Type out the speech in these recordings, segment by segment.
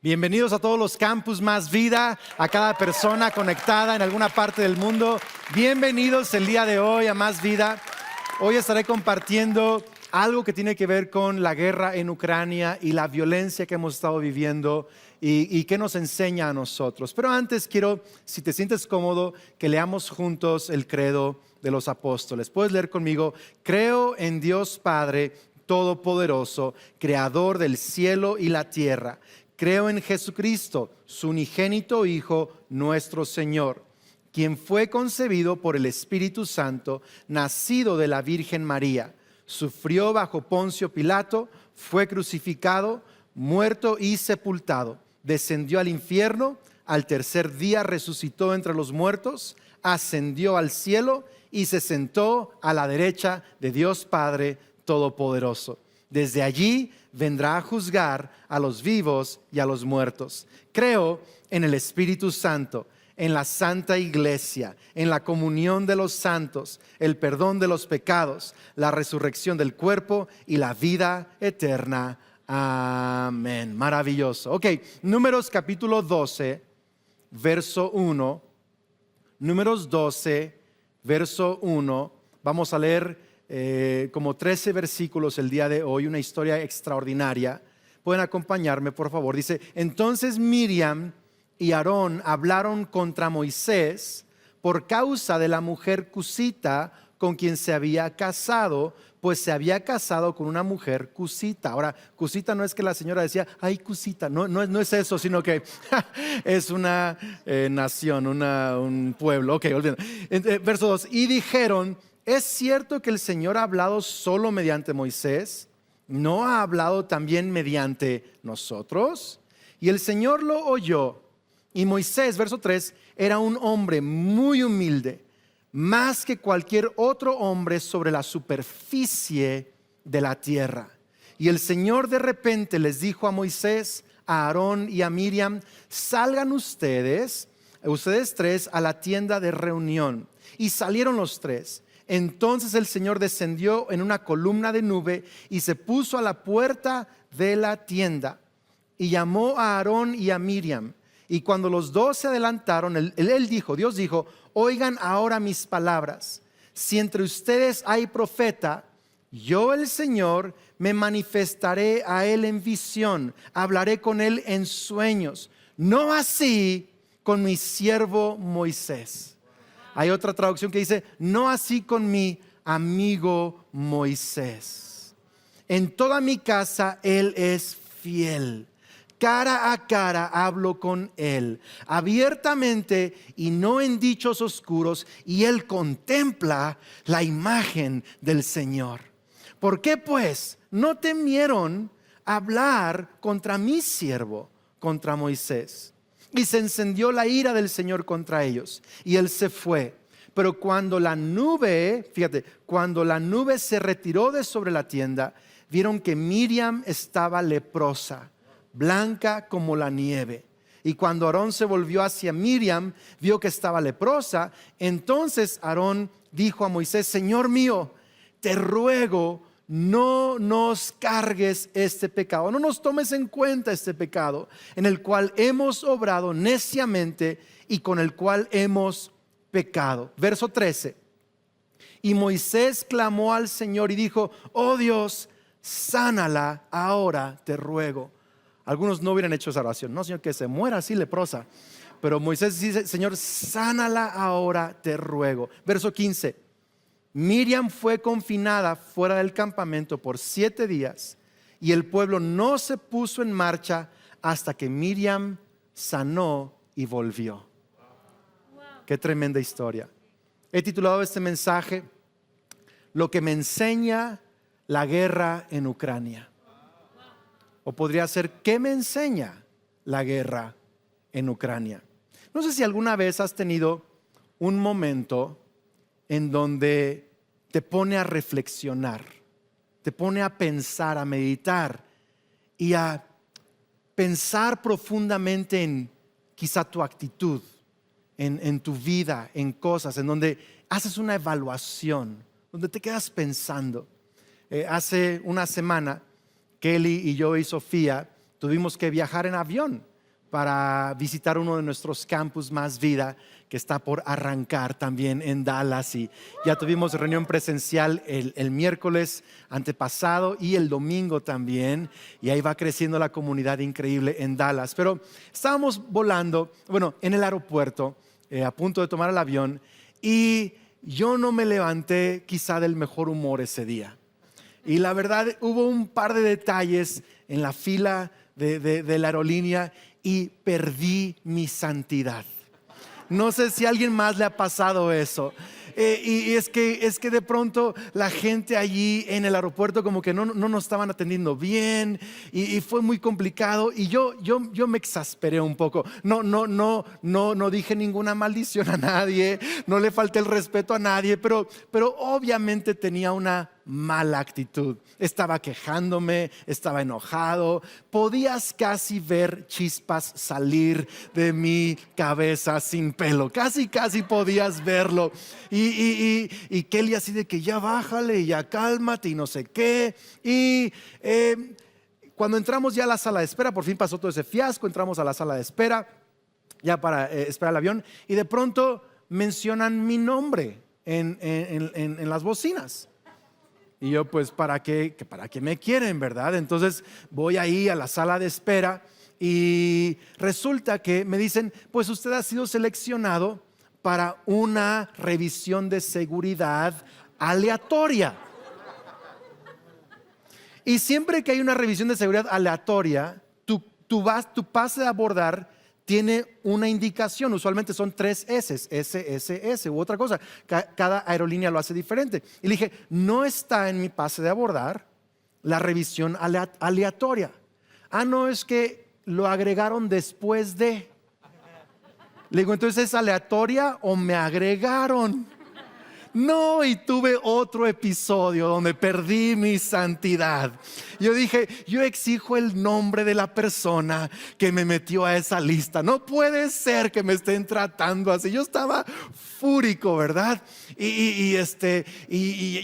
Bienvenidos a todos los campus Más Vida, a cada persona conectada en alguna parte del mundo. Bienvenidos el día de hoy a Más Vida. Hoy estaré compartiendo algo que tiene que ver con la guerra en Ucrania y la violencia que hemos estado viviendo y que nos enseña a nosotros. Pero antes quiero, si te sientes cómodo, que leamos juntos el credo de los apóstoles. Puedes leer conmigo: creo en Dios Padre Todopoderoso, Creador del cielo y la tierra. Creo en Jesucristo, su unigénito Hijo, nuestro Señor, quien fue concebido por el Espíritu Santo, nacido de la Virgen María. Sufrió bajo Poncio Pilato, fue crucificado, muerto y sepultado. Descendió al infierno, al tercer día resucitó entre los muertos, ascendió al cielo y se sentó a la derecha de Dios Padre Todopoderoso. Desde allí vendrá a juzgar a los vivos y a los muertos. Creo en el Espíritu Santo, en la Santa Iglesia, en la comunión de los santos, el perdón de los pecados, la resurrección del cuerpo y la vida eterna. Amén. Maravilloso. Ok, Números capítulo 12, verso 1. Números 12, verso 1. Vamos a leer como 13 versículos el día de hoy, una historia extraordinaria. Pueden acompañarme, por favor. Dice: entonces Miriam y Aarón hablaron contra Moisés por causa de la mujer cusita con quien se había casado, pues se había casado con una mujer cusita. Ahora, cusita no es que la señora decía, ay, cusita, no es eso, sino que es una nación, un pueblo. Ok, olviden. Verso 2, y dijeron: ¿es cierto que el Señor ha hablado solo mediante Moisés? ¿No ha hablado también mediante nosotros? Y el Señor lo oyó. Y Moisés, verso 3, era un hombre muy humilde, más que cualquier otro hombre sobre la superficie de la tierra. Y el Señor de repente les dijo a Moisés, a Aarón y a Miriam: salgan ustedes tres, a la tienda de reunión. Y salieron los tres. Entonces el Señor descendió en una columna de nube y se puso a la puerta de la tienda y llamó a Aarón y a Miriam. Y cuando los dos se adelantaron, Dios dijo: oigan ahora mis palabras. Si entre ustedes hay profeta, yo, el Señor, me manifestaré a él en visión, hablaré con él en sueños. No así con mi siervo Moisés. Hay otra traducción que dice: no así con mi amigo Moisés. En toda mi casa él es fiel. Cara a cara hablo con él, abiertamente y no en dichos oscuros, y él contempla la imagen del Señor. ¿Por qué pues no temieron hablar contra mi siervo, contra Moisés? Y se encendió la ira del Señor contra ellos, y él se fue. Pero cuando la nube se retiró de sobre la tienda, vieron que Miriam estaba leprosa, blanca como la nieve. Y cuando Aarón se volvió hacia Miriam, vio que estaba leprosa. Entonces Aarón dijo a Moisés: Señor mío, te ruego, no nos cargues este pecado, no nos tomes en cuenta este pecado en el cual hemos obrado neciamente y con el cual hemos pecado. Verso 13. Y Moisés clamó al Señor y dijo: oh Dios, sánala ahora, te ruego. Algunos no hubieran hecho esa oración: no, Señor, que se muera así leprosa. Pero Moisés dice: Señor, sánala ahora, te ruego. Verso 15. Miriam fue confinada fuera del campamento por 7 días y el pueblo no se puso en marcha hasta que Miriam sanó y volvió. Wow. Qué tremenda historia. He titulado este mensaje: lo que me enseña la guerra en Ucrania. O podría ser: ¿qué me enseña la guerra en Ucrania? No sé si alguna vez has tenido un momento en donde te pone a reflexionar, te pone a pensar, a meditar y a pensar profundamente en quizá tu actitud, en tu vida, en cosas, en donde haces una evaluación, donde te quedas pensando. Hace una semana, Kelly y yo y Sofía tuvimos que viajar en avión para visitar uno de nuestros campus Más Vida, que está por arrancar también en Dallas, y ya tuvimos reunión presencial el miércoles antepasado y el domingo también, y ahí va creciendo la comunidad increíble en Dallas. Pero estábamos volando, en el aeropuerto, a punto de tomar el avión, y yo no me levanté quizá del mejor humor ese día. Y la verdad, hubo un par de detalles en la fila de la aerolínea y perdí mi santidad. No sé si a alguien más le ha pasado eso. Y es que de pronto la gente allí en el aeropuerto como que no nos estaban atendiendo bien, y fue muy complicado, y yo me exasperé un poco. No dije ninguna maldición a nadie, no le falté el respeto a nadie, pero obviamente tenía una mala actitud. Estaba quejándome, estaba enojado. Podías casi ver chispas salir de mi cabeza sin pelo. Casi podías verlo. Y Kelly así de que ya bájale, ya cálmate y no sé qué. Y cuando entramos ya a la sala de espera, por fin pasó todo ese fiasco, entramos a la sala de espera ya para esperar el avión, y de pronto mencionan mi nombre en las bocinas. Y yo, pues, ¿para qué me quieren, verdad? Entonces voy ahí a la sala de espera y resulta que me dicen, pues usted ha sido seleccionado para una revisión de seguridad aleatoria. Y siempre que hay una revisión de seguridad aleatoria, tu pase de abordar tiene una indicación. Usualmente son 3 S u otra cosa. Cada aerolínea lo hace diferente. Y le dije, no está en mi pase de abordar la revisión aleatoria. No, es que lo agregaron después de. Le digo, entonces, ¿es aleatoria o me agregaron? No, y tuve otro episodio donde perdí mi santidad. Yo dije, yo exijo el nombre de la persona que me metió a esa lista. No puede ser que me estén tratando así. Yo estaba fúrico, ¿verdad? Y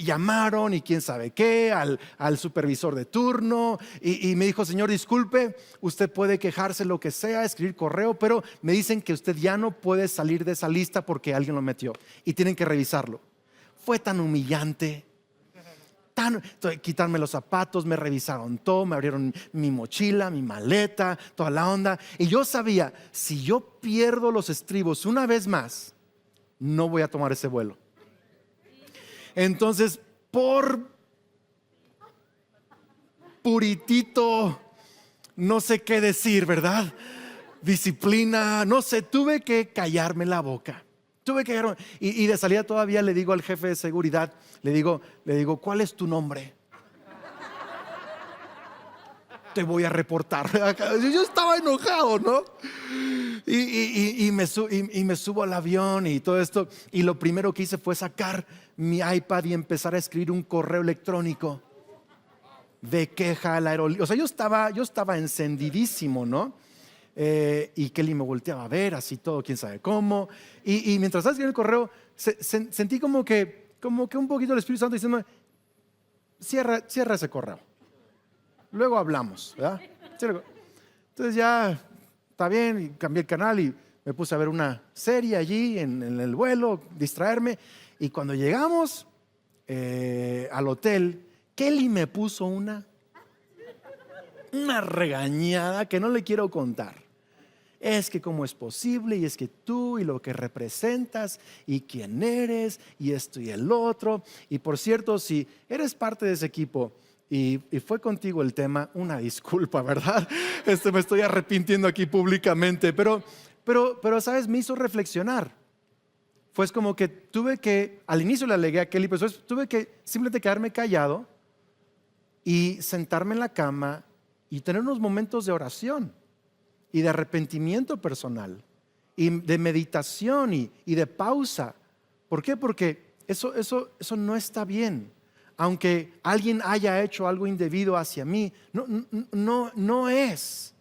llamaron y quién sabe qué al supervisor de turno, y me dijo, señor, disculpe, usted puede quejarse lo que sea, escribir correo, pero me dicen que usted ya no puede salir de esa lista porque alguien lo metió y tienen que revisarlo. Fue tan humillante, quitarme los zapatos, me revisaron todo, me abrieron mi mochila, mi maleta, toda la onda. Y yo sabía, si yo pierdo los estribos una vez más, no voy a tomar ese vuelo. Entonces, por puritito, no sé qué decir, ¿verdad? Disciplina, no sé, tuve que callarme la boca. Y de salida todavía le digo al jefe de seguridad, le digo, ¿cuál es tu nombre? Te voy a reportar. Yo estaba enojado, ¿no? Y me subo al avión y todo esto, y lo primero que hice fue sacar mi iPad y empezar a escribir un correo electrónico de queja a la aerolínea. O sea, yo estaba encendidísimo, ¿no? Y Kelly me volteaba a ver, así todo, quién sabe cómo. Y mientras estaba escribiendo el correo, sentí como que un poquito el Espíritu Santo diciendo, cierra ese correo, luego hablamos, ¿verdad? Entonces ya está bien, y cambié el canal y me puse a ver una serie allí en el vuelo, distraerme. Y cuando llegamos al hotel, Kelly me puso una regañada que no le quiero contar. Es que cómo es posible, y es que tú y lo que representas y quién eres y esto y el otro. Y por cierto, si eres parte de ese equipo y fue contigo el tema, una disculpa, ¿verdad? Me estoy arrepintiendo aquí públicamente, pero sabes, me hizo reflexionar. Fue como que tuve que, al inicio le alegué a Kelly, pero después tuve que simplemente quedarme callado y sentarme en la cama y tener unos momentos de oración y de arrepentimiento personal y de meditación y de pausa. ¿Por qué? Porque eso no está bien. Aunque alguien haya hecho algo indebido hacia mí, no es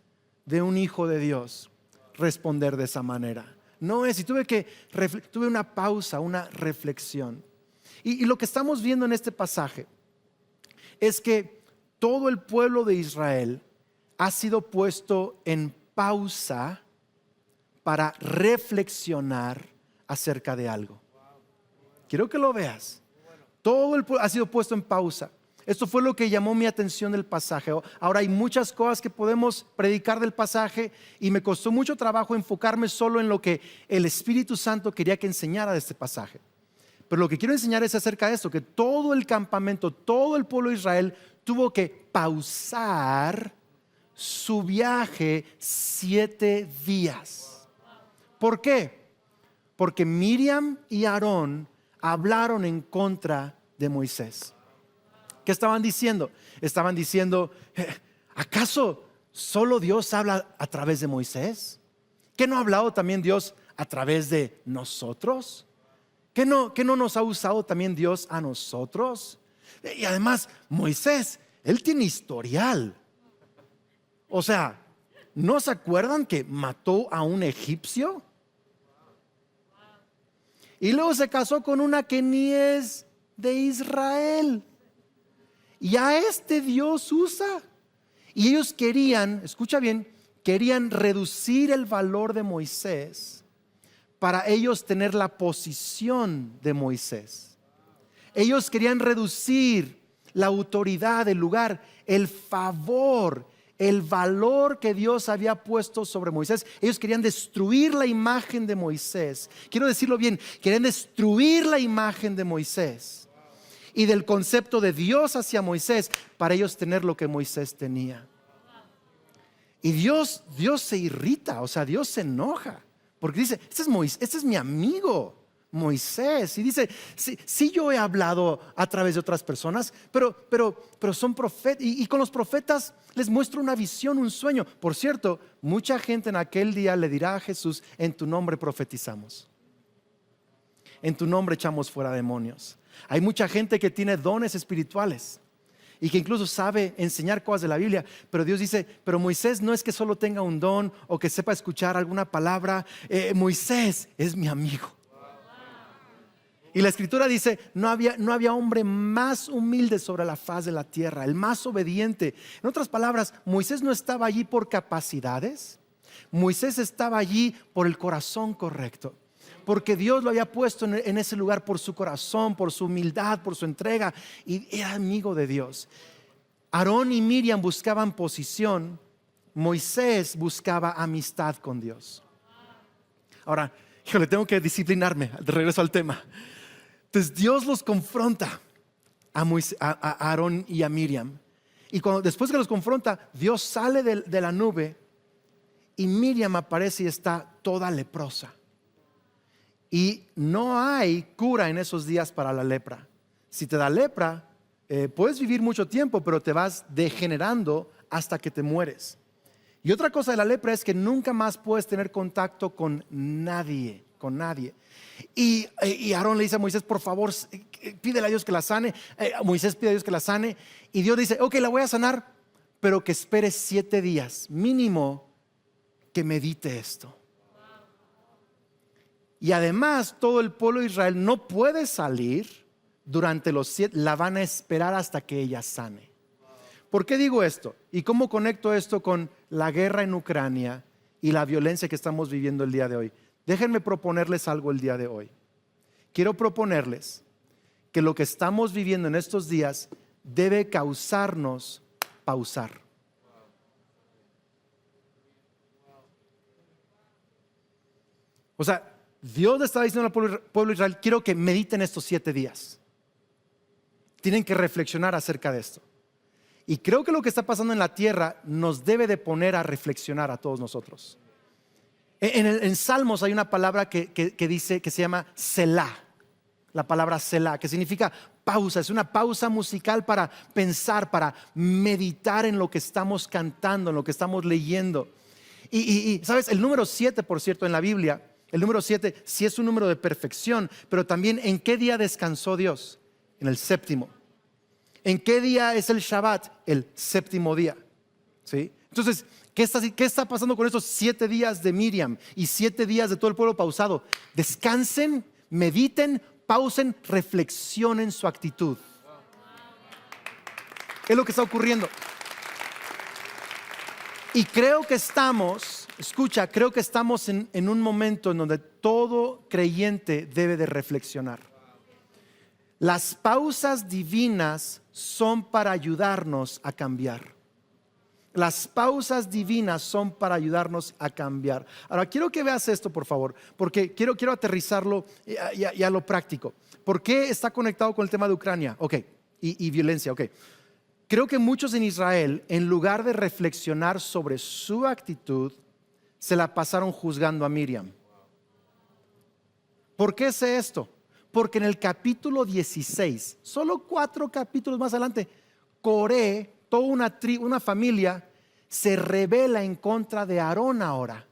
de un hijo de Dios responder de esa manera. No es. Y tuve una pausa, una reflexión. Y lo que estamos viendo en este pasaje es que todo el pueblo de Israel ha sido puesto en pausa para reflexionar acerca de algo. Quiero que lo veas. Todo el pueblo ha sido puesto en pausa. Esto fue lo que llamó mi atención del pasaje. Ahora hay muchas cosas que podemos predicar del pasaje y me costó mucho trabajo enfocarme solo en lo que el Espíritu Santo quería que enseñara de este pasaje. Pero lo que quiero enseñar es acerca de esto, que todo el campamento, todo el pueblo de Israel tuvo que pausar su viaje 7 días. ¿Por qué? Porque Miriam y Aarón hablaron en contra de Moisés. ¿Qué estaban diciendo? Estaban diciendo, ¿acaso solo Dios habla a través de Moisés? ¿Qué no ha hablado también Dios a través de nosotros? ¿Qué no nos ha usado también Dios a nosotros? Y además, Moisés, él tiene historial. O sea, ¿no se acuerdan que mató a un egipcio? Y luego se casó con una que ni es de Israel. Y a este Dios usa. Y ellos querían, escucha bien, querían reducir el valor de Moisés para ellos tener la posición de Moisés. Ellos querían reducir la autoridad, el lugar, el favor, el valor que Dios había puesto sobre Moisés. Ellos querían destruir la imagen de Moisés. Quiero decirlo bien, querían destruir la imagen de Moisés y del concepto de Dios hacia Moisés para ellos tener lo que Moisés tenía. Y Dios se irrita, o sea, Dios se enoja porque dice, este es mi amigo Moisés. Y dice, sí yo he hablado a través de otras personas, pero son profetas. Y con los profetas les muestro una visión, un sueño. Por cierto, mucha gente en aquel día le dirá a Jesús, en tu nombre profetizamos, en tu nombre echamos fuera demonios. Hay mucha gente que tiene dones espirituales y que incluso sabe enseñar cosas de la Biblia, pero Dios dice, pero Moisés no es que solo tenga un don o que sepa escuchar alguna palabra. Moisés es mi amigo. Y la escritura dice, no había hombre más humilde sobre la faz de la tierra, el más obediente. En otras palabras, Moisés no estaba allí por capacidades. Moisés estaba allí por el corazón correcto, porque Dios lo había puesto en ese lugar por su corazón, por su humildad, por su entrega, y era amigo de Dios. Aarón y Miriam buscaban posición, Moisés buscaba amistad con Dios. Ahora, híjole, tengo que disciplinarme, de regreso al tema. Entonces Dios los confronta a Aarón y a Miriam. Y después que los confronta, Dios sale de la nube y Miriam aparece y está toda leprosa. Y no hay cura en esos días para la lepra. Si te da lepra, puedes vivir mucho tiempo, pero te vas degenerando hasta que te mueres. Y otra cosa de la lepra es que nunca más puedes tener contacto con nadie. Y Aarón le dice a Moisés, por favor, pídele a Dios que la sane. Moisés pide a Dios que la sane. Y Dios dice, ok, la voy a sanar, pero que espere 7 días, mínimo que medite esto. Y además todo el pueblo de Israel no puede salir durante los 7, la van a esperar hasta que ella sane. ¿Por qué digo esto? ¿Y cómo conecto esto con la guerra en Ucrania y la violencia que estamos viviendo el día de hoy? Déjenme proponerles algo el día de hoy. Quiero proponerles que lo que estamos viviendo en estos días debe causarnos pausar. O sea, Dios le estaba diciendo al pueblo de Israel, quiero que mediten estos 7 días. Tienen que reflexionar acerca de esto. Y creo que lo que está pasando en la tierra nos debe de poner a reflexionar a todos nosotros. En Salmos hay una palabra que dice, que se llama Selah. La palabra Selah, que significa pausa. Es una pausa musical para pensar, para meditar en lo que estamos cantando, en lo que estamos leyendo. Y ¿sabes? El número 7, por cierto, en la Biblia, el número 7 sí es un número de perfección, pero también ¿en qué día descansó Dios? En el séptimo. ¿En qué día es el Shabbat? El séptimo día. ¿Sí? Entonces, ¿qué está pasando con estos 7 días de Miriam y 7 días de todo el pueblo pausado? Descansen, mediten, pausen, reflexionen su actitud. Es lo que está ocurriendo. Y creo que estamos Escucha, creo que estamos en un momento en donde todo creyente debe de reflexionar. Las pausas divinas son para ayudarnos a cambiar. Las pausas divinas son para ayudarnos a cambiar. Ahora, quiero que veas esto, por favor, porque quiero aterrizarlo y a lo práctico. ¿Por qué está conectado con el tema de Ucrania? Ok, y violencia, ok. Creo que muchos en Israel, en lugar de reflexionar sobre su actitud, se la pasaron juzgando a Miriam. ¿Por qué sé esto? Porque en el capítulo 16, solo 4 capítulos más adelante, Coré, toda una familia, se rebela en contra de Aarón ahora.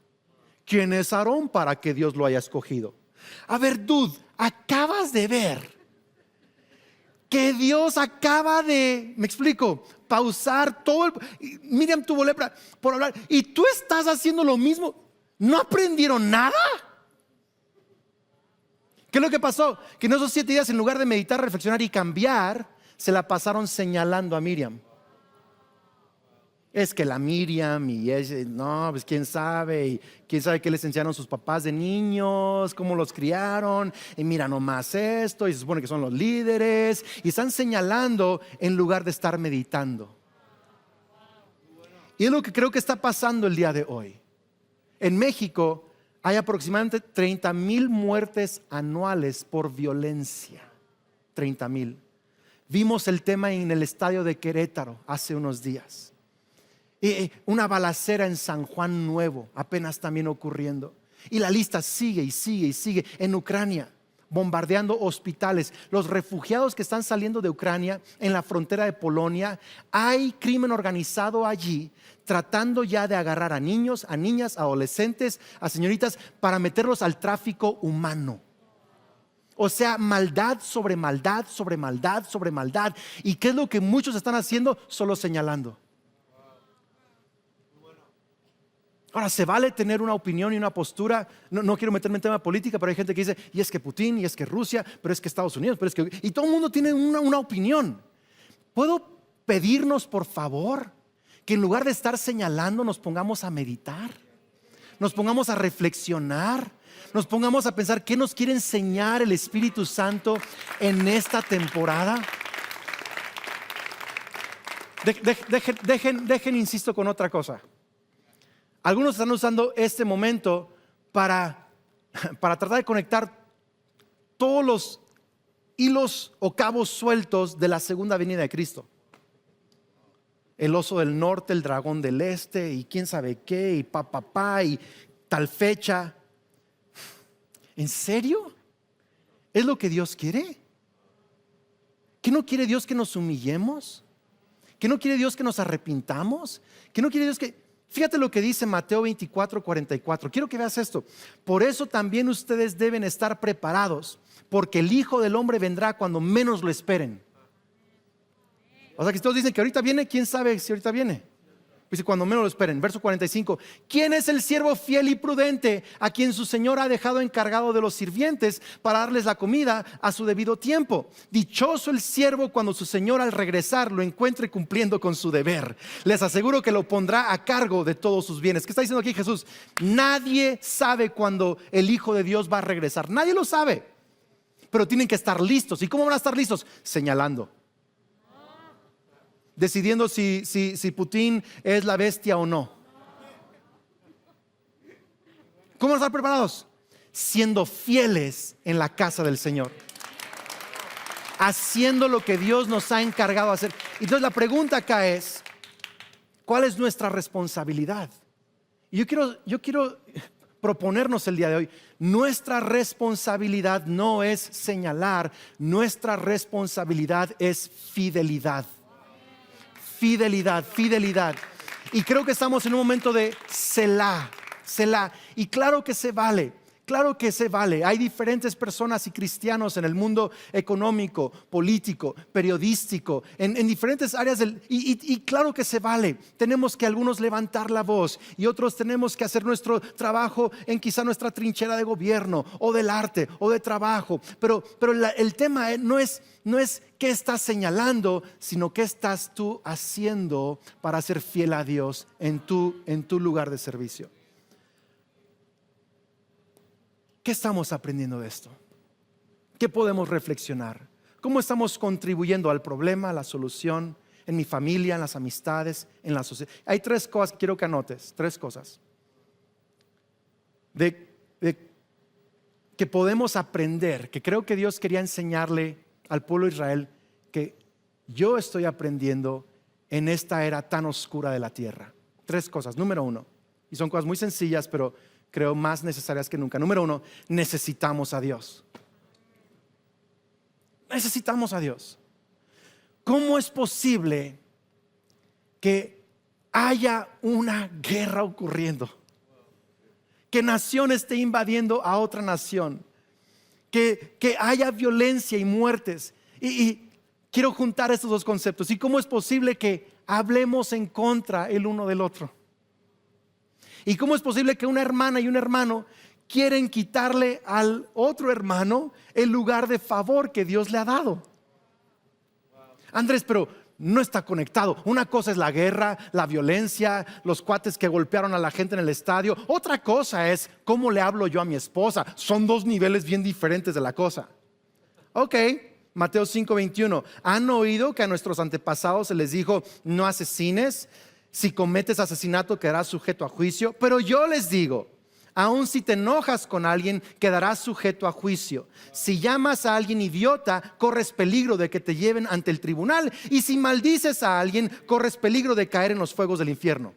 ¿Quién es Aarón para que Dios lo haya escogido? A ver, dude, acabas de ver que Dios acaba de, me explico, pausar todo. Miriam tuvo lepra por hablar y tú estás haciendo lo mismo. ¿No aprendieron nada? ¿Qué es lo que pasó? Que en esos 7 días, en lugar de meditar, reflexionar y cambiar, se la pasaron señalando a Miriam. Es que la Miriam y no, pues quién sabe qué les enseñaron sus papás de niños, cómo los criaron, y mira nomás esto, y se supone que son los líderes, y están señalando en lugar de estar meditando. Y es lo que creo que está pasando el día de hoy. En México hay aproximadamente 30,000 muertes anuales por violencia. 30,000. Vimos el tema en el estadio de Querétaro hace unos días. Una balacera en San Juan Nuevo apenas también ocurriendo. Y la lista sigue y sigue y sigue. En Ucrania, bombardeando hospitales. Los refugiados que están saliendo de Ucrania en la frontera de Polonia, hay crimen organizado allí, tratando ya de agarrar a niños, a niñas, a adolescentes, a señoritas, para meterlos al tráfico humano. O sea, maldad sobre maldad, sobre maldad, sobre maldad. ¿Y qué es lo que muchos están haciendo? Solo señalando. Ahora, se vale tener una opinión y una postura. No quiero meterme en tema política, pero hay gente que dice, y es que Putin, y es que Rusia, pero es que Estados Unidos, pero es que... Y todo el mundo tiene una opinión. ¿Puedo pedirnos, por favor, que en lugar de estar señalando, nos pongamos a meditar? Nos pongamos a reflexionar. Nos pongamos a pensar qué nos quiere enseñar el Espíritu Santo en esta temporada. Dejen, insisto, con otra cosa. Algunos están usando este momento para tratar de conectar todos los hilos o cabos sueltos de la segunda venida de Cristo. El oso del norte, el dragón del este, y quién sabe qué, y y tal fecha. ¿En serio? ¿Es lo que Dios quiere? ¿Que no quiere Dios que nos humillemos? ¿Que no quiere Dios que nos arrepintamos? ¿Que no quiere Dios que... Fíjate lo que dice Mateo 24:44. Quiero que veas esto. Por eso también ustedes deben estar preparados, porque el Hijo del Hombre vendrá cuando menos lo esperen. O sea que todos dicen que ahorita viene, ¿quién sabe si ahorita viene? Dice cuando menos lo esperen. Verso 45. ¿Quién es el siervo fiel y prudente a quien su señor ha dejado encargado de los sirvientes para darles la comida a su debido tiempo? Dichoso el siervo cuando su señor al regresar lo encuentre cumpliendo con su deber. Les aseguro que lo pondrá a cargo de todos sus bienes. ¿Qué está diciendo aquí Jesús? Nadie sabe cuándo el Hijo de Dios va a regresar. Nadie lo sabe. Pero tienen que estar listos. ¿Y cómo van a estar listos? Señalando. Decidiendo si Putin es la bestia o no. ¿Cómo estar preparados? Siendo fieles en la casa del Señor, haciendo lo que Dios nos ha encargado de hacer. Entonces la pregunta acá es, ¿cuál es nuestra responsabilidad? Y yo quiero proponernos el día de hoy, nuestra responsabilidad no es señalar, nuestra responsabilidad es fidelidad. Fidelidad. Y creo que estamos en un momento de Selah. Y claro que se vale. Hay diferentes personas y cristianos en el mundo económico, político, periodístico, en diferentes áreas y claro que se vale. Tenemos que algunos levantar la voz y otros tenemos que hacer nuestro trabajo en quizá nuestra trinchera de gobierno o del arte o de trabajo. Pero el tema no es qué estás señalando, sino qué estás tú haciendo para ser fiel a Dios en tu lugar de servicio. ¿qué estamos aprendiendo de esto? ¿Qué podemos reflexionar? ¿Cómo estamos contribuyendo al problema, a la solución, en mi familia, en las amistades, en la sociedad? Hay 3 cosas que quiero que anotes, 3 cosas que podemos aprender, que creo que Dios quería enseñarle al pueblo de Israel, que yo estoy aprendiendo en esta era tan oscura de la tierra. 3 cosas. Número 1, y son cosas muy sencillas, pero creo más necesarias que nunca. Número 1, necesitamos a Dios. Necesitamos a Dios. ¿Cómo es posible que haya una guerra ocurriendo? Que nación esté invadiendo a otra nación, que haya violencia y muertes. Y quiero juntar estos 2 conceptos. ¿Y cómo es posible que hablemos en contra el uno del otro? ¿Y cómo es posible que una hermana y un hermano quieren quitarle al otro hermano el lugar de favor que Dios le ha dado? Andrés, pero no está conectado. Una cosa es la guerra, la violencia, los cuates que golpearon a la gente en el estadio. Otra cosa es cómo le hablo yo a mi esposa. Son 2 niveles bien diferentes de la cosa. Ok, Mateo 5:21. ¿Han oído que a nuestros antepasados se les dijo: no asesines? Si cometes asesinato quedarás sujeto a juicio. Pero yo les digo, aun si te enojas con alguien, quedarás sujeto a juicio. Si llamas a alguien idiota, corres peligro de que te lleven ante el tribunal. Y si maldices a alguien, corres peligro de caer en los fuegos del infierno.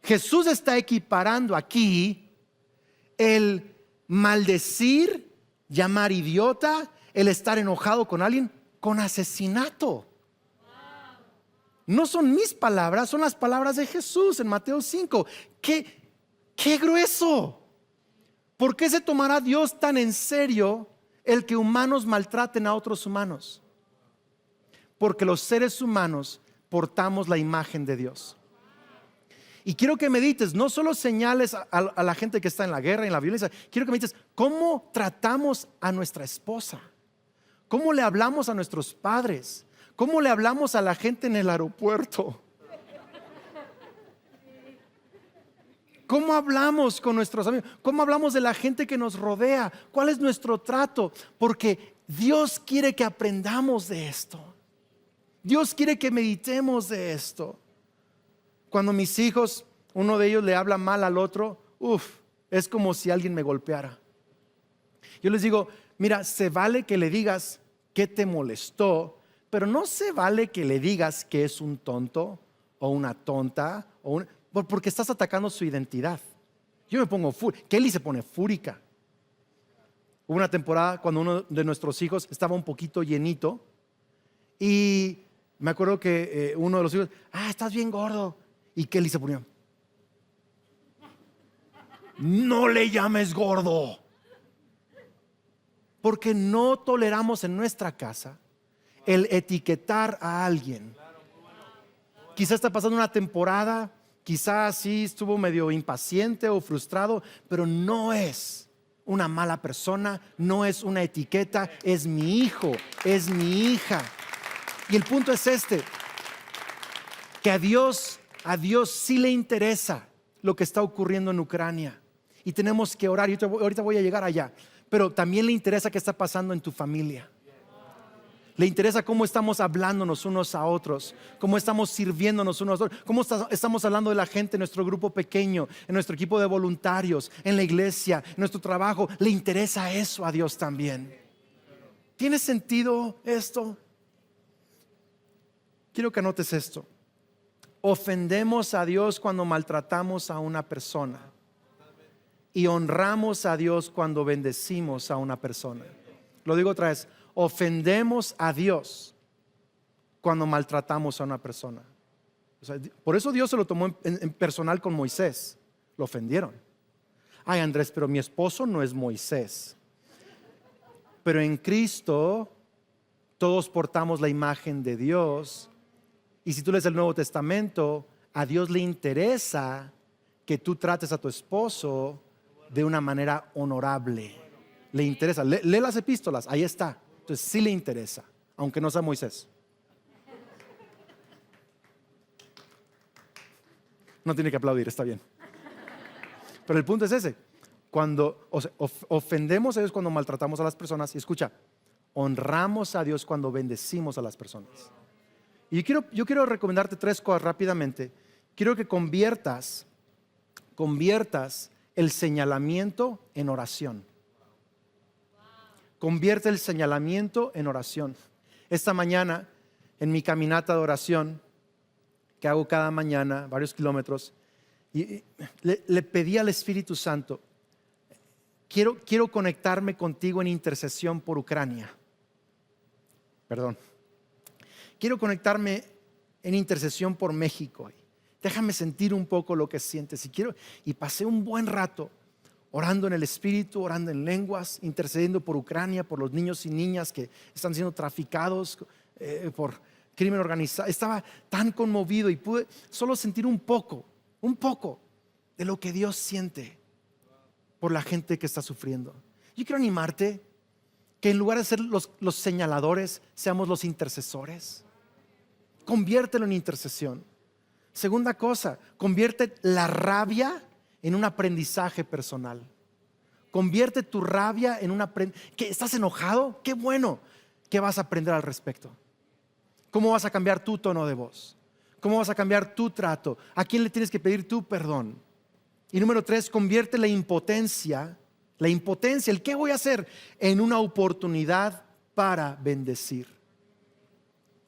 Jesús está equiparando aquí el maldecir, llamar idiota, el estar enojado con alguien, con asesinato. No son mis palabras, son las palabras de Jesús en Mateo 5. ¡Qué grueso! ¿Por qué se tomará Dios tan en serio el que humanos maltraten a otros humanos? Porque los seres humanos portamos la imagen de Dios. Y quiero que medites, no solo señales a la gente que está en la guerra y en la violencia. Quiero que medites cómo tratamos a nuestra esposa, cómo le hablamos a nuestros padres, cómo le hablamos a la gente en el aeropuerto, cómo hablamos con nuestros amigos, cómo hablamos de la gente que nos rodea, cuál es nuestro trato. Porque Dios quiere que aprendamos de esto. Dios quiere que meditemos de esto. Cuando mis hijos, uno de ellos le habla mal al otro, es como si alguien me golpeara. Yo les digo, mira, se vale que le digas que te molestó, pero no se vale que le digas que es un tonto o una tonta, porque estás atacando su identidad. Yo me pongo fúrica, Kelly se pone fúrica. Hubo una temporada cuando uno de nuestros hijos estaba un poquito llenito y me acuerdo que uno de los hijos, estás bien gordo. Y Kelly se ponía, no le llames gordo. Porque no toleramos en nuestra casa el etiquetar a alguien. Quizás está pasando una temporada, quizás sí estuvo medio impaciente o frustrado, pero no es una mala persona, no es una etiqueta, es mi hijo, es mi hija. Y el punto es que a Dios sí le interesa lo que está ocurriendo en Ucrania. Y tenemos que orar, y ahorita voy a llegar allá. Pero también le interesa qué está pasando en tu familia. Le interesa cómo estamos hablándonos unos a otros, cómo estamos sirviéndonos unos a otros, cómo estamos hablando de la gente en nuestro grupo pequeño, en nuestro equipo de voluntarios, en la iglesia, en nuestro trabajo. Le interesa eso a Dios también. ¿Tiene sentido esto? Quiero que anotes esto. Ofendemos a Dios cuando maltratamos a una persona y honramos a Dios cuando bendecimos a una persona. Lo digo otra vez, ofendemos a Dios cuando maltratamos a una persona. O sea, por eso Dios se lo tomó en personal con Moisés. Lo ofendieron. Ay, Andrés, pero mi esposo no es Moisés. Pero en Cristo todos portamos la imagen de Dios. Y si tú lees el Nuevo Testamento, a Dios le interesa que tú trates a tu esposo de una manera honorable. Le interesa. Lee las epístolas, ahí está. Entonces sí le interesa, aunque no sea Moisés. No tiene que aplaudir, está bien. Pero el punto es ese. cuando ofendemos a Dios cuando maltratamos a las personas. Y escucha, honramos a Dios cuando bendecimos a las personas. Y yo quiero recomendarte 3 cosas rápidamente. Quiero que conviertas el señalamiento en oración. Convierte el señalamiento en oración. Esta mañana, en mi caminata de oración, que hago cada mañana, varios kilómetros, y le pedí al Espíritu Santo, quiero conectarme contigo en intercesión por Ucrania. Quiero conectarme en intercesión por México. Déjame sentir un poco lo que sientes. Y pasé un buen rato orando en el Espíritu, orando en lenguas, intercediendo por Ucrania, por los niños y niñas que están siendo traficados por crimen organizado. Estaba tan conmovido y pude solo sentir un poco de lo que Dios siente por la gente que está sufriendo. Yo quiero animarte que en lugar de ser los señaladores, seamos los intercesores. Conviértelo en intercesión. Segunda cosa, convierte la rabia en un aprendizaje personal. Convierte tu rabia en un aprendizaje. ¿Estás enojado? Qué bueno. ¿Qué vas a aprender al respecto? ¿Cómo vas a cambiar tu tono de voz? ¿Cómo vas a cambiar tu trato? ¿A quién le tienes que pedir tu perdón? Y número 3, convierte la impotencia, el qué voy a hacer, en una oportunidad para bendecir.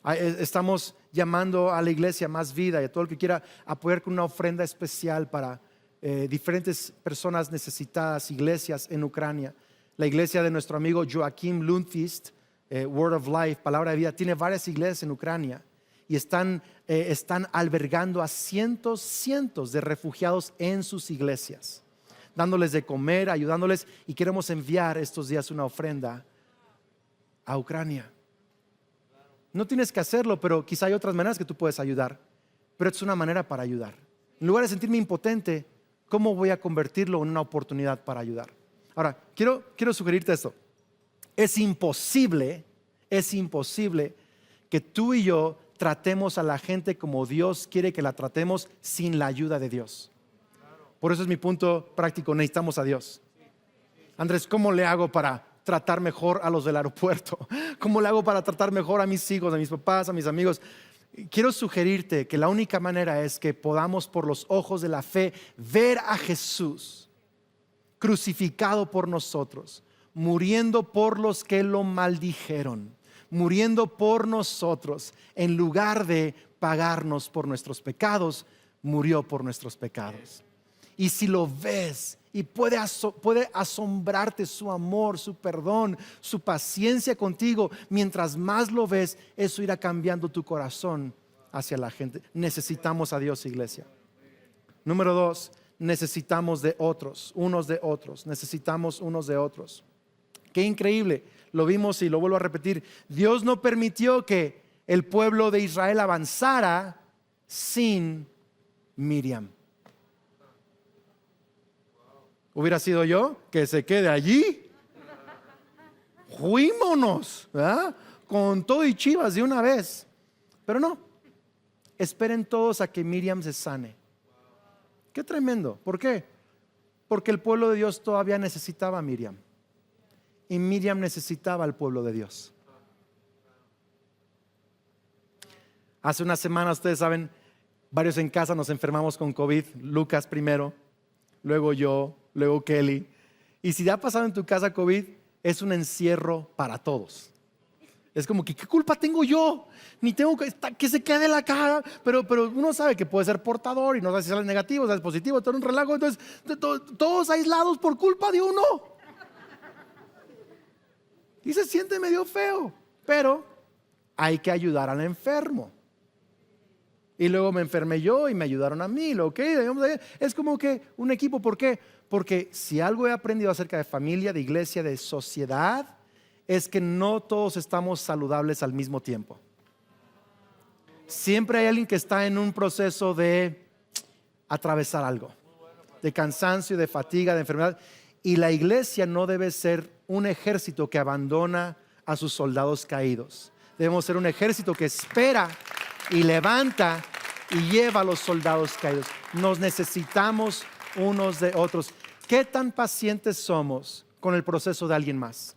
Estamos llamando a la iglesia Más Vida y a todo el que quiera apoyar con una ofrenda especial para diferentes personas necesitadas, iglesias en Ucrania. La iglesia de nuestro amigo Joachim Lundqvist, Word of Life, Palabra de Vida, tiene varias iglesias en Ucrania y están albergando a cientos de refugiados en sus iglesias, dándoles de comer, ayudándoles, y queremos enviar estos días una ofrenda a Ucrania. No tienes que hacerlo, pero quizá hay otras maneras que tú puedes ayudar, pero es una manera para ayudar. En lugar de sentirme impotente, ¿cómo voy a convertirlo en una oportunidad para ayudar? Ahora, quiero sugerirte esto. Es imposible que tú y yo tratemos a la gente como Dios quiere que la tratemos sin la ayuda de Dios. Por eso es mi punto práctico, necesitamos a Dios. Andrés, ¿cómo le hago para tratar mejor a los del aeropuerto? ¿Cómo le hago para tratar mejor a mis hijos, a mis papás, a mis amigos? Quiero sugerirte que la única manera es que podamos, por los ojos de la fe, ver a Jesús crucificado por nosotros, muriendo por los que lo maldijeron, muriendo por nosotros. En lugar de pagarnos por nuestros pecados, murió por nuestros pecados. Y si lo ves, y puede asombrarte su amor, su perdón, su paciencia contigo. Mientras más lo ves, eso irá cambiando tu corazón hacia la gente. Necesitamos a Dios, iglesia. Número 2, necesitamos de otros, unos de otros. Necesitamos unos de otros. Qué increíble, lo vimos y lo vuelvo a repetir. Dios no permitió que el pueblo de Israel avanzara sin Miriam. Hubiera sido yo que se quede allí. Fuímonos, ¿verdad? Con todo y chivas de una vez. Pero no, esperen todos a que Miriam se sane. Qué tremendo. ¿Por qué? Porque el pueblo de Dios todavía necesitaba a Miriam. Y Miriam necesitaba al pueblo de Dios. Hace una semana, ustedes saben, varios en casa nos enfermamos con COVID. Lucas primero, luego yo, luego Kelly. Y si ya ha pasado en tu casa COVID, es un encierro para todos. Es como que, ¿qué culpa tengo yo? Ni tengo que se quede la cara. Pero uno sabe que puede ser portador y no sabe si sale negativo, si sale positivo, todo un relajo. Entonces, todos aislados por culpa de uno. Y se siente medio feo. Pero hay que ayudar al enfermo. Y luego me enfermé yo y me ayudaron a mí. Es como que un equipo. ¿Por qué? Porque si algo he aprendido acerca de familia, de iglesia, de sociedad, es que no todos estamos saludables al mismo tiempo. Siempre hay alguien que está en un proceso de atravesar algo, de cansancio, de fatiga, de enfermedad. Y la iglesia no debe ser un ejército que abandona a sus soldados caídos. Debemos ser un ejército que espera y levanta y lleva a los soldados caídos. Nos necesitamos unos de otros. ¿qué tan pacientes somos con el proceso de alguien más?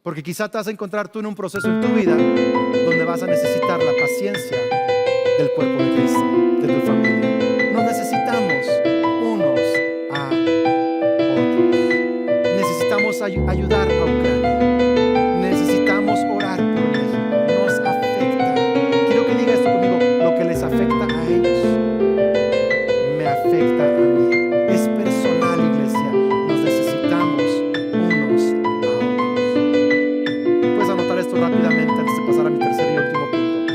Porque quizá te vas a encontrar tú en un proceso en tu vida donde vas a necesitar la paciencia del cuerpo de Cristo, de tu familia. Nos necesitamos unos a otros. Necesitamos ayudar a Ucrania. Necesitamos orar por México. Nos afecta. Quiero que diga esto conmigo. Lo que les afecta a ellos me afecta a mí. Es personal, iglesia. Nos necesitamos unos a otros. Puedes anotar esto rápidamente antes de pasar a mi tercer y último punto.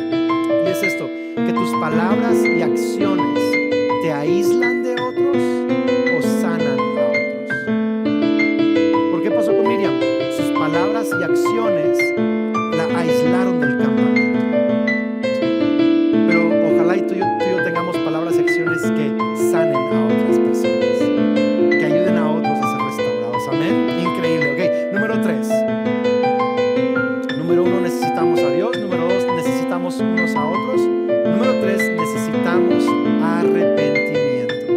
Y es esto: que tus palabras y acciones te aíslan de otros o sanan a otros. ¿Por qué pasó con Miriam? Sus palabras y acciones la aislaron del campamento. Pero ojalá y tú y yo tengamos palabras y acciones que sanen a otras personas, que ayuden a otros a ser restaurados. Amén. Increíble. Ok, número 3. Número 1, necesitamos a Dios. Número 2, necesitamos unos a otros. Número 3, necesitamos arrepentimiento.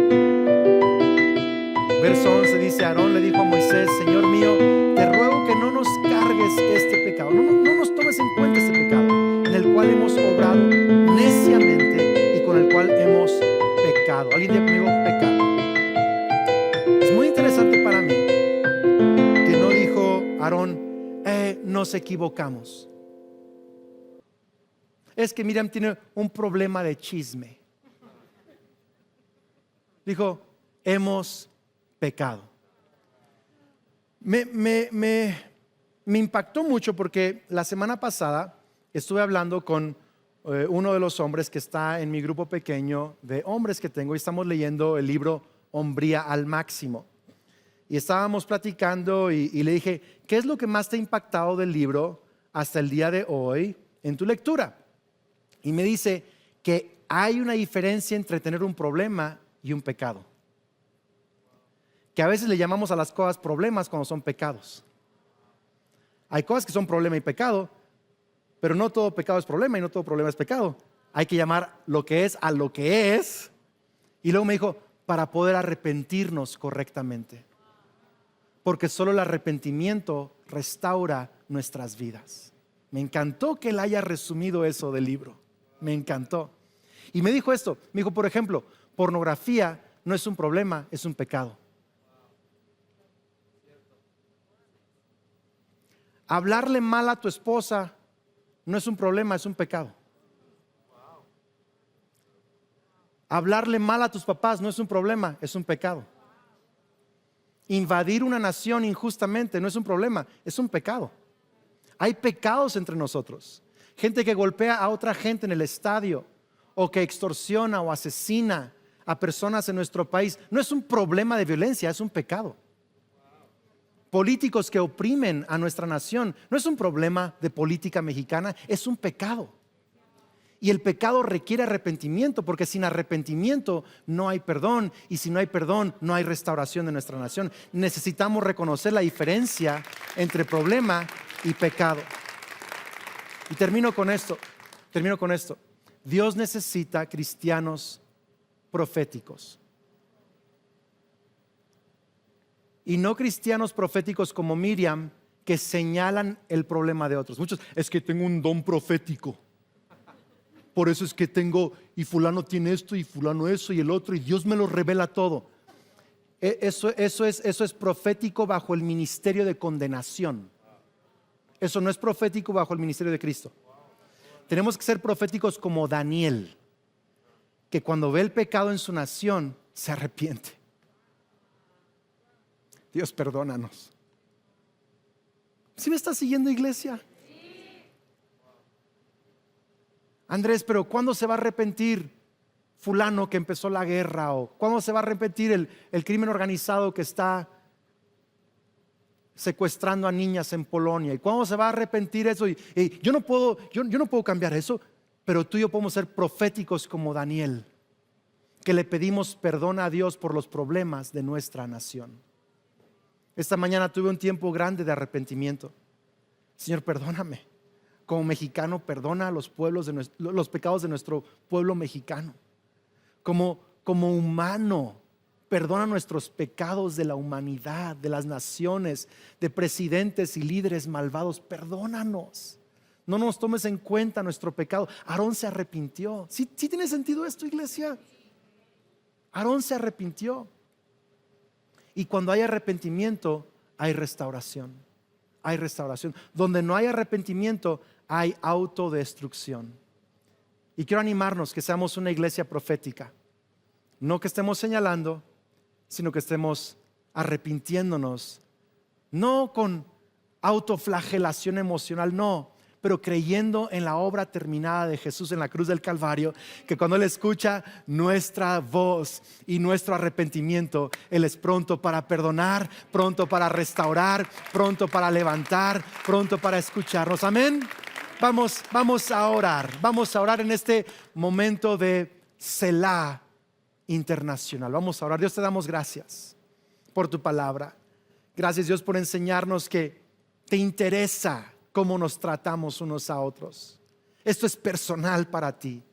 Verso 11 dice: Aarón le dijo a Moisés: Señor mío, te ruego que no nos cargues este pecado, no nos tomes en cuenta este pecado en el cual hemos obrado neciamente y con el cual hemos pecado. ¿Alguien diga conmigo pecado? Es muy interesante para mí que no dijo Aarón: nos equivocamos. Es que Miriam tiene un problema de chisme. Dijo: hemos pecado. Me impactó mucho porque la semana pasada estuve hablando con uno de los hombres que está en mi grupo pequeño de hombres que tengo, y estamos leyendo el libro Hombría al Máximo. Y estábamos platicando y le dije: ¿qué es lo que más te ha impactado del libro hasta el día de hoy en tu lectura? Y me dice que hay una diferencia entre tener un problema y un pecado. Que a veces le llamamos a las cosas problemas cuando son pecados. Hay cosas que son problema y pecado, pero no todo pecado es problema y no todo problema es pecado. Hay que llamar lo que es a lo que es. Y luego me dijo: para poder arrepentirnos correctamente. Porque solo el arrepentimiento restaura nuestras vidas. Me encantó que él haya resumido eso del libro. Me encantó. Y me dijo esto, me dijo, por ejemplo, pornografía no es un problema, es un pecado. Hablarle mal a tu esposa no es un problema, es un pecado. Hablarle mal a tus papás no es un problema, es un pecado. Invadir una nación injustamente no es un problema, es un pecado. Hay pecados entre nosotros. Gente que golpea a otra gente en el estadio, o que extorsiona o asesina a personas en nuestro país, no es un problema de violencia, es un pecado. Políticos que oprimen a nuestra nación no es un problema de política mexicana, es un pecado. Y el pecado requiere arrepentimiento, porque sin arrepentimiento no hay perdón, y si no hay perdón no hay restauración de nuestra nación. Necesitamos reconocer la diferencia entre problema y pecado. Y termino con esto. Dios necesita cristianos proféticos. Y no cristianos proféticos como Miriam, que señalan el problema de otros. Muchos: es que tengo un don profético. Por eso es que tengo, y fulano tiene esto, y fulano eso, y el otro, y Dios me lo revela todo. Eso es profético bajo el ministerio de condenación. Eso no es profético bajo el ministerio de Cristo. Tenemos que ser proféticos como Daniel, que cuando ve el pecado en su nación se arrepiente. Dios, perdónanos. ¿Sí me está siguiendo, iglesia? Andrés, pero ¿cuándo se va a arrepentir fulano que empezó la guerra? ¿O cuándo se va a arrepentir el crimen organizado que está secuestrando a niñas en Polonia? ¿Y cuándo se va a arrepentir eso? Y yo no puedo cambiar eso, pero tú y yo podemos ser proféticos como Daniel, que le pedimos perdón a Dios por los problemas de nuestra nación. Esta mañana tuve un tiempo grande de arrepentimiento. Señor, perdóname. Como mexicano, perdona a los pecados de nuestro pueblo mexicano. Como humano, Perdona nuestros pecados de la humanidad, de las naciones, de presidentes y líderes malvados. Perdónanos. No nos tomes en cuenta nuestro pecado. Aarón se arrepintió. ¿Sí tiene sentido esto, iglesia? Aarón se arrepintió. Y cuando hay arrepentimiento, hay restauración. Hay restauración. Donde no hay arrepentimiento, hay autodestrucción. Y quiero animarnos que seamos una iglesia profética. No que estemos señalando, sino que estemos arrepintiéndonos. No con autoflagelación emocional, no, pero creyendo en la obra terminada de Jesús en la cruz del Calvario, que cuando Él escucha nuestra voz y nuestro arrepentimiento, Él es pronto para perdonar, pronto para restaurar, pronto para levantar, pronto para escucharnos. Amén. Vamos a orar en este momento de Selah internacional. Vamos a orar. Dios, te damos gracias por tu palabra. Gracias, Dios, por enseñarnos que te interesa cómo nos tratamos unos a otros. Esto es personal para ti.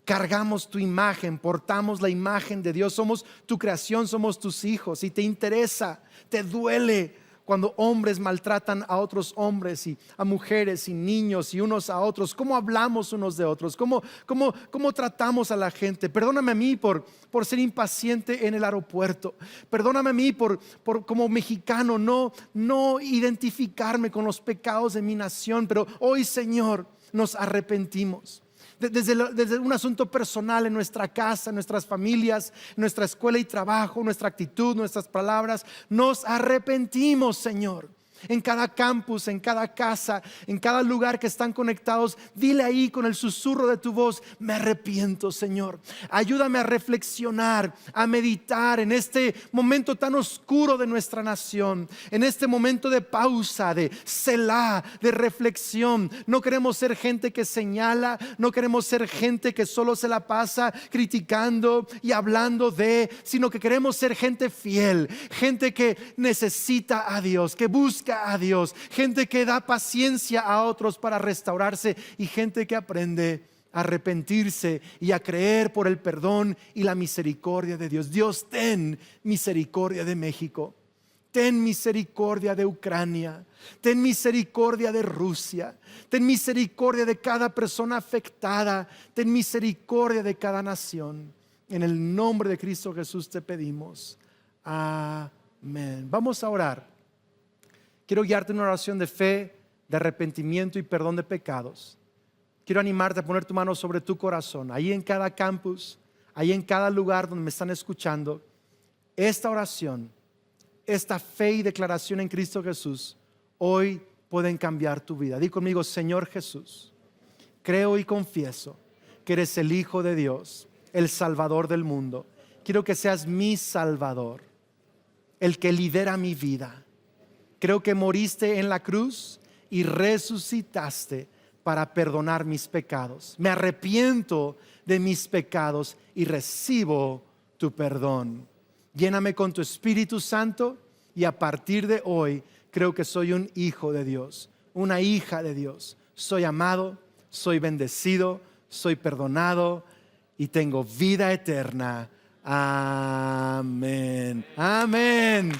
Cargamos tu imagen, portamos la imagen de Dios. Somos tu creación, somos tus hijos y te interesa, te duele cuando hombres maltratan a otros hombres y a mujeres y niños y unos a otros. ¿Cómo hablamos unos de otros? ¿Cómo tratamos a la gente? Perdóname a mí por ser impaciente en el aeropuerto. Perdóname a mí por como mexicano no identificarme con los pecados de mi nación. Pero hoy, Señor, nos arrepentimos. Desde un asunto personal en nuestra casa, en nuestras familias, en nuestra escuela y trabajo, nuestra actitud, nuestras palabras, nos arrepentimos, Señor. En cada campus, en cada casa, en cada lugar que están conectados, dile ahí con el susurro de tu voz: me arrepiento, Señor. Ayúdame a reflexionar, a meditar en este momento tan oscuro de nuestra nación, en este momento de pausa, de Selah, de reflexión. No queremos ser gente que señala, no queremos ser gente que solo se la pasa criticando y hablando sino que queremos ser gente fiel, gente que necesita a Dios, que busca a Dios, gente que da paciencia a otros para restaurarse y gente que aprende a arrepentirse y a creer por el perdón y la misericordia de Dios. Dios, ten misericordia de México. Ten misericordia de Ucrania, ten misericordia de Rusia, ten misericordia de cada persona afectada, ten misericordia de cada nación. En el nombre de Cristo Jesús te pedimos. Amén. Vamos a orar. Quiero guiarte en una oración de fe, de arrepentimiento y perdón de pecados. Quiero animarte a poner tu mano sobre tu corazón, ahí en cada campus, ahí en cada lugar donde me están escuchando. Esta oración, esta fe y declaración en Cristo Jesús hoy pueden cambiar tu vida. Di conmigo: Señor Jesús, creo y confieso que eres el Hijo de Dios, el Salvador del mundo. Quiero que seas mi Salvador, el que lidera mi vida. Creo que moriste en la cruz y resucitaste para perdonar mis pecados. Me arrepiento de mis pecados y recibo tu perdón. Lléname con tu Espíritu Santo y a partir de hoy creo que soy un hijo de Dios, una hija de Dios. Soy amado, soy bendecido, soy perdonado y tengo vida eterna. Amén. Amén.